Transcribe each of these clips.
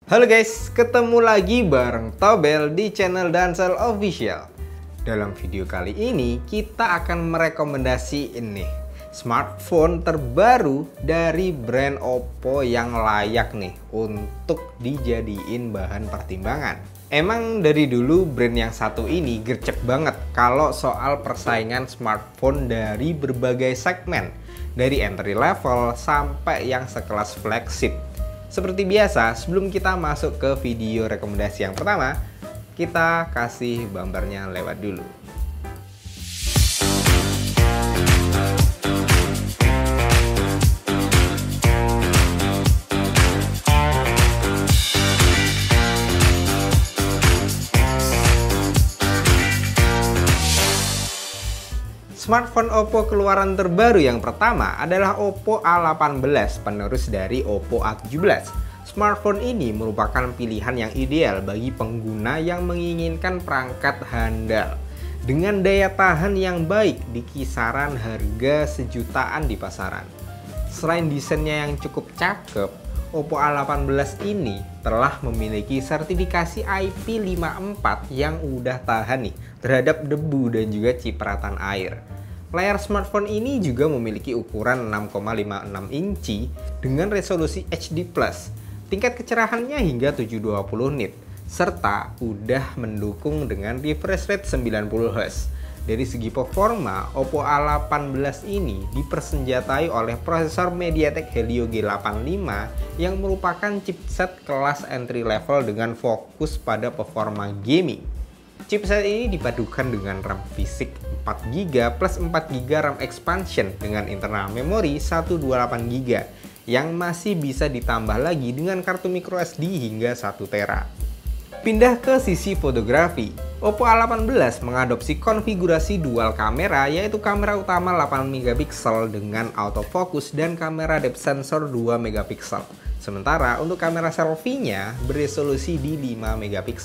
Halo guys, ketemu lagi bareng Tobel di channel Dansel Official. Dalam video kali ini kita akan merekomendasiin nih smartphone terbaru dari brand Oppo yang layak nih untuk dijadiin bahan pertimbangan. Emang dari dulu brand yang satu ini gercep banget kalau soal persaingan smartphone dari berbagai segmen, dari entry level sampai yang sekelas flagship. Seperti biasa, sebelum kita masuk ke video rekomendasi yang pertama, kita kasih bumpernya lewat dulu. Smartphone Oppo keluaran terbaru yang pertama adalah Oppo A18, penerus dari Oppo A17. Smartphone ini merupakan pilihan yang ideal bagi pengguna yang menginginkan perangkat handal dengan daya tahan yang baik di kisaran harga sejutaan di pasaran. Selain desainnya yang cukup cakep, Oppo A18 ini telah memiliki sertifikasi IP54 yang udah tahan nih terhadap debu dan juga cipratan air. Layar smartphone ini juga memiliki ukuran 6,56 inci dengan resolusi HD+, tingkat kecerahannya hingga 720 nit, serta udah mendukung dengan refresh rate 90Hz. Dari segi performa, Oppo A18 ini dipersenjatai oleh prosesor MediaTek Helio G85 yang merupakan chipset kelas entry level dengan fokus pada performa gaming. Chipset ini dipadukan dengan RAM fisik 4GB plus 4GB RAM expansion dengan internal memori 128GB yang masih bisa ditambah lagi dengan kartu microSD hingga 1TB. Pindah ke sisi fotografi, Oppo A18 mengadopsi konfigurasi dual kamera, yaitu kamera utama 8MP dengan autofocus dan kamera depth sensor 2MP. Sementara untuk kamera selfie-nya beresolusi di 5MP.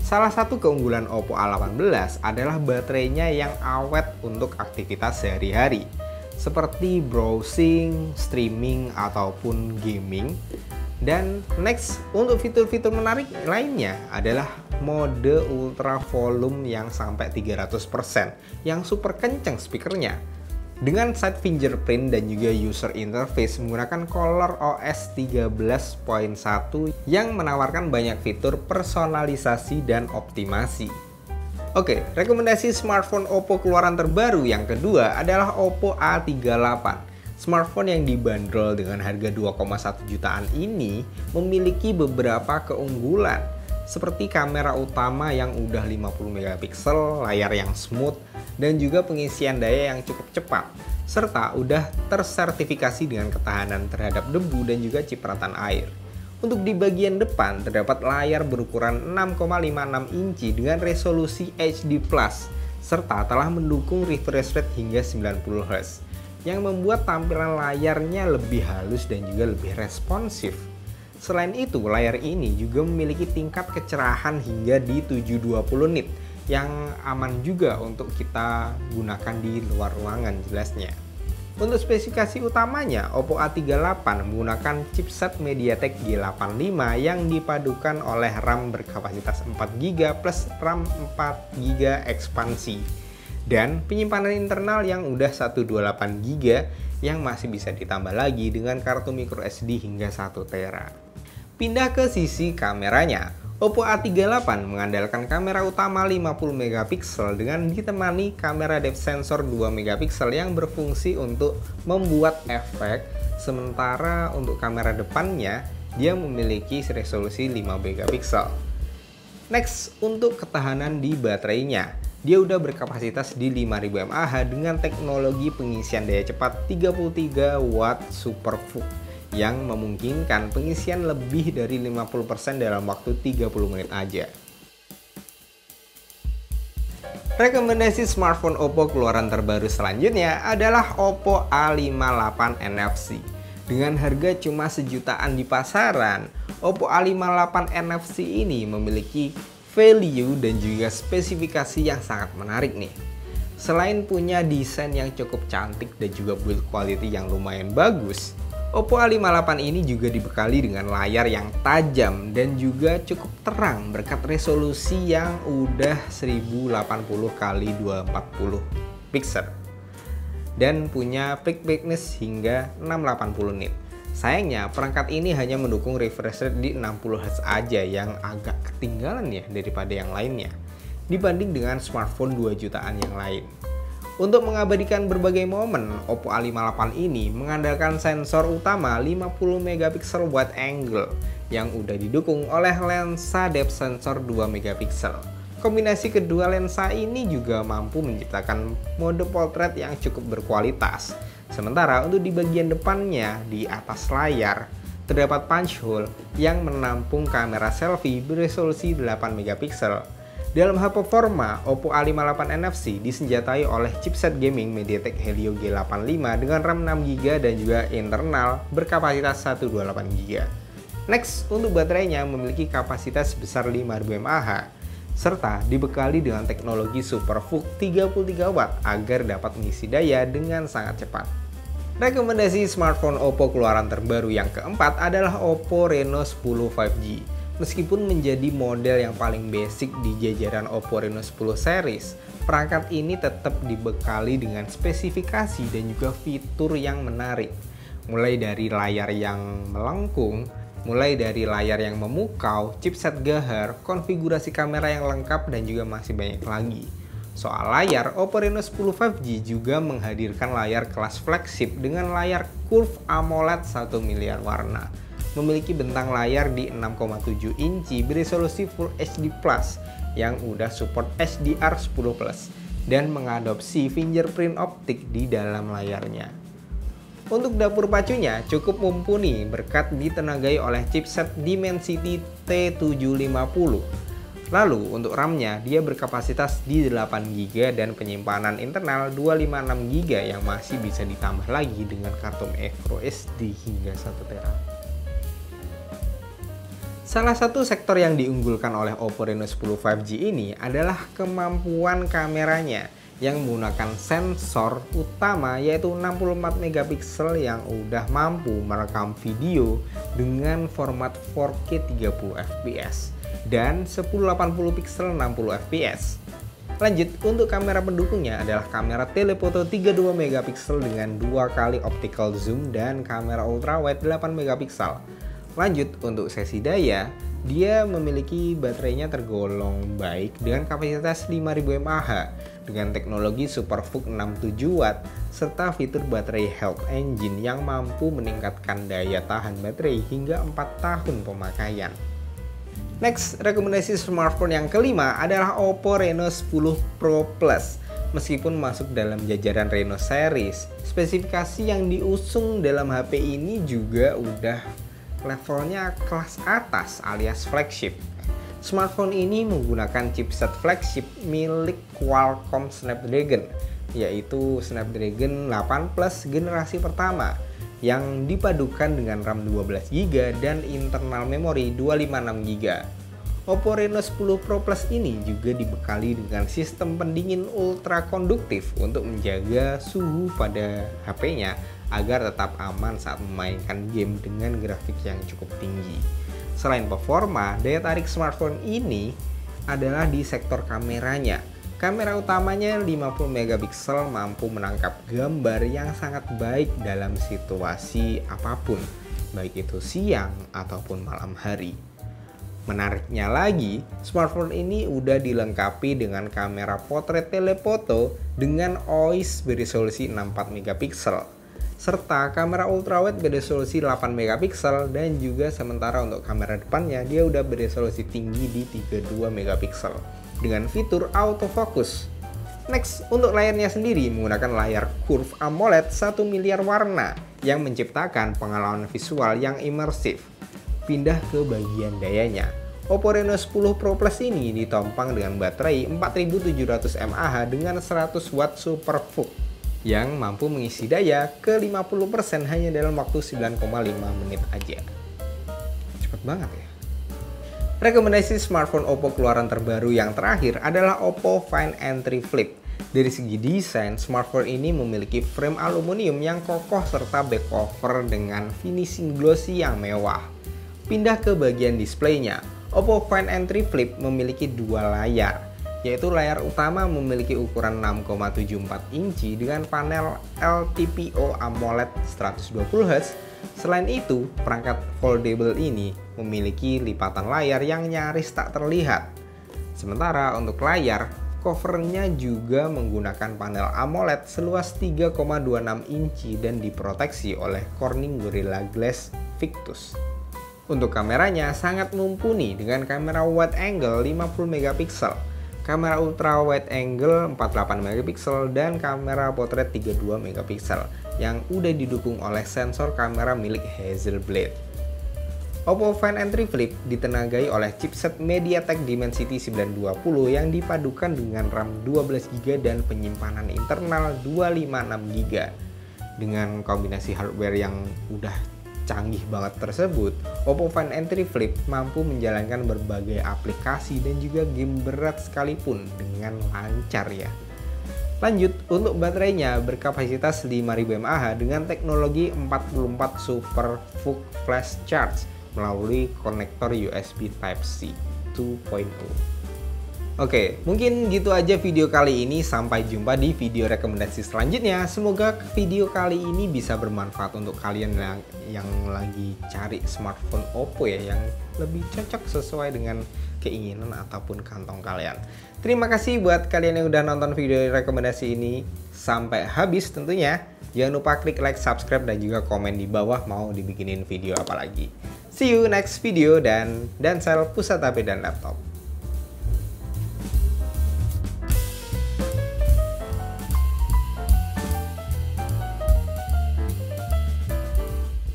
Salah satu keunggulan Oppo A18 adalah baterainya yang awet untuk aktivitas sehari-hari, seperti browsing, streaming, ataupun gaming. Dan next, untuk fitur-fitur menarik lainnya adalah mode ultra volume yang sampai 300%, yang super kencang speakernya. Dengan side fingerprint dan juga user interface menggunakan ColorOS 13.1 yang menawarkan banyak fitur personalisasi dan optimasi. Oke, rekomendasi smartphone Oppo keluaran terbaru yang kedua adalah Oppo A38. Smartphone yang dibanderol dengan harga 2,1 jutaan ini memiliki beberapa keunggulan, seperti kamera utama yang udah 50MP, layar yang smooth, dan juga pengisian daya yang cukup cepat, serta udah tersertifikasi dengan ketahanan terhadap debu dan juga cipratan air. Untuk di bagian depan terdapat layar berukuran 6,56 inci dengan resolusi HD+, serta telah mendukung refresh rate hingga 90Hz, yang membuat tampilan layarnya lebih halus dan juga lebih responsif. Selain itu, layar ini juga memiliki tingkat kecerahan hingga di 720 nit, yang aman juga untuk kita gunakan di luar ruangan jelasnya. Untuk spesifikasi utamanya, Oppo A38 menggunakan chipset MediaTek G85 yang dipadukan oleh RAM berkapasitas 4GB plus RAM 4GB ekspansi dan penyimpanan internal yang udah 128GB yang masih bisa ditambah lagi dengan kartu microSD hingga 1TB. Pindah ke sisi kameranya, Oppo A38 mengandalkan kamera utama 50MP dengan ditemani kamera depth sensor 2MP yang berfungsi untuk membuat efek, sementara untuk kamera depannya dia memiliki resolusi 5MP. Next, untuk ketahanan di baterainya, dia udah berkapasitas di 5000 mAh dengan teknologi pengisian daya cepat 33 watt SuperVOOC yang memungkinkan pengisian lebih dari 50% dalam waktu 30 menit aja. Rekomendasi smartphone Oppo keluaran terbaru selanjutnya adalah Oppo A58 NFC. Dengan harga cuma sejutaan di pasaran, Oppo A58 NFC ini memiliki value dan juga spesifikasi yang sangat menarik nih. Selain punya desain yang cukup cantik dan juga build quality yang lumayan bagus, Oppo A58 ini juga dibekali dengan layar yang tajam dan juga cukup terang berkat resolusi yang udah 1080x240 pixel dan punya peak brightness hingga 680 nit. Sayangnya perangkat ini hanya mendukung refresh rate di 60Hz aja yang agak ketinggalan ya daripada yang lainnya dibanding dengan smartphone 2 jutaan yang lain. Untuk mengabadikan berbagai momen, Oppo A58 ini mengandalkan sensor utama 50 megapiksel wide angle yang udah didukung oleh lensa depth sensor 2 megapiksel. Kombinasi kedua lensa ini juga mampu menciptakan mode portrait yang cukup berkualitas. Sementara untuk di bagian depannya, di atas layar, terdapat punch hole yang menampung kamera selfie beresolusi 8 megapiksel. Dalam hal performa, Oppo A58 NFC disenjatai oleh chipset gaming MediaTek Helio G85 dengan RAM 6GB dan juga internal berkapasitas 128GB. Next, untuk baterainya memiliki kapasitas sebesar 5000 mAh serta dibekali dengan teknologi SuperVOOC 33W agar dapat mengisi daya dengan sangat cepat. Rekomendasi smartphone Oppo keluaran terbaru yang keempat adalah Oppo Reno 10 5G. Meskipun menjadi model yang paling basic di jajaran Oppo Reno 10 series, perangkat ini tetap dibekali dengan spesifikasi dan juga fitur yang menarik. Mulai dari layar yang melengkung, mulai dari layar yang memukau, chipset Gahar, konfigurasi kamera yang lengkap, dan juga masih banyak lagi. Soal layar, Oppo Reno 10 5G juga menghadirkan layar kelas flagship dengan layar Curve AMOLED 1 miliar warna. Memiliki bentang layar di 6,7 inci beresolusi Full HD Plus yang udah support HDR10+ dan mengadopsi fingerprint optik di dalam layarnya. Untuk dapur pacunya cukup mumpuni berkat ditenagai oleh chipset Dimensity T750. Lalu untuk RAM-nya dia berkapasitas di 8GB dan penyimpanan internal 256GB yang masih bisa ditambah lagi dengan kartu microSD hingga 1TB. Salah satu sektor yang diunggulkan oleh Oppo Reno 10 5G ini adalah kemampuan kameranya yang menggunakan sensor utama yaitu 64 megapiksel yang udah mampu merekam video dengan format 4K 30fps dan 1080 pixel 60 fps. Lanjut, untuk kamera pendukungnya adalah kamera telefoto 32 megapiksel dengan 2 kali optical zoom dan kamera ultrawide 8 megapiksel. Lanjut, untuk sesi daya, dia memiliki baterainya tergolong baik dengan kapasitas 5000 mAh dengan teknologi SuperVOOC 67W serta fitur baterai health engine yang mampu meningkatkan daya tahan baterai hingga 4 tahun pemakaian. Next, rekomendasi smartphone yang kelima adalah Oppo Reno 10 Pro Plus. Meskipun masuk dalam jajaran Reno series, spesifikasi yang diusung dalam HP ini juga udah levelnya kelas atas alias flagship. Smartphone ini menggunakan chipset flagship milik Qualcomm Snapdragon, yaitu Snapdragon 8 Plus generasi pertama yang dipadukan dengan RAM 12GB dan internal memori 256GB. Oppo Reno 10 Pro Plus ini juga dibekali dengan sistem pendingin ultra konduktif untuk menjaga suhu pada HP-nya agar tetap aman saat memainkan game dengan grafik yang cukup tinggi. Selain performa, daya tarik smartphone ini adalah di sektor kameranya. Kamera utamanya 50 megapiksel mampu menangkap gambar yang sangat baik dalam situasi apapun, baik itu siang ataupun malam hari. Menariknya lagi, smartphone ini udah dilengkapi dengan kamera potret telefoto dengan OIS beresolusi 64 megapiksel serta kamera ultrawide beresolusi 8 megapiksel dan juga sementara untuk kamera depannya dia udah beresolusi tinggi di 32 megapiksel dengan fitur autofocus. Next, untuk layarnya sendiri menggunakan layar Curve AMOLED 1 miliar warna yang menciptakan pengalaman visual yang imersif. Pindah ke bagian dayanya. Oppo Reno 10 Pro Plus ini ditompang dengan baterai 4700 mAh dengan 100W SuperVOOC yang mampu mengisi daya ke 50% hanya dalam waktu 9,5 menit aja. Cepet banget ya. Rekomendasi smartphone Oppo keluaran terbaru yang terakhir adalah Oppo Find N3 Flip. Dari segi desain, smartphone ini memiliki frame aluminium yang kokoh serta back cover dengan finishing glossy yang mewah. Pindah ke bagian displaynya, Oppo Find N3 Flip memiliki dua layar, yaitu layar utama memiliki ukuran 6,74 inci dengan panel LTPO AMOLED 120Hz. Selain itu, perangkat foldable ini memiliki lipatan layar yang nyaris tak terlihat. Sementara untuk layar, covernya juga menggunakan panel AMOLED seluas 3,26 inci dan diproteksi oleh Corning Gorilla Glass Victus. Untuk kameranya sangat mumpuni dengan kamera wide angle 50 megapiksel, kamera ultra wide angle 48 megapiksel dan kamera potret 32 megapiksel yang udah didukung oleh sensor kamera milik Hasselblad. Oppo Find N3 Flip ditenagai oleh chipset MediaTek Dimensity 920 yang dipadukan dengan RAM 12GB dan penyimpanan internal 256GB. Dengan kombinasi hardware yang udah canggih banget tersebut, Oppo Find N3 Flip mampu menjalankan berbagai aplikasi dan juga game berat sekalipun dengan lancar ya. Lanjut, untuk baterainya berkapasitas 5000 mAh dengan teknologi 44 Super VOOC Flash Charge melalui konektor USB Type-C 2.0. Oke, mungkin gitu aja video kali ini. Sampai jumpa di video rekomendasi selanjutnya. Semoga video kali ini bisa bermanfaat untuk kalian yang lagi cari smartphone Oppo ya, yang lebih cocok sesuai dengan keinginan ataupun kantong kalian. Terima kasih buat kalian yang udah nonton video rekomendasi ini sampai habis tentunya. Jangan lupa klik like, subscribe, dan juga komen di bawah mau dibikinin video apa lagi. See you next video dan Dansel Pusat HP dan Laptop.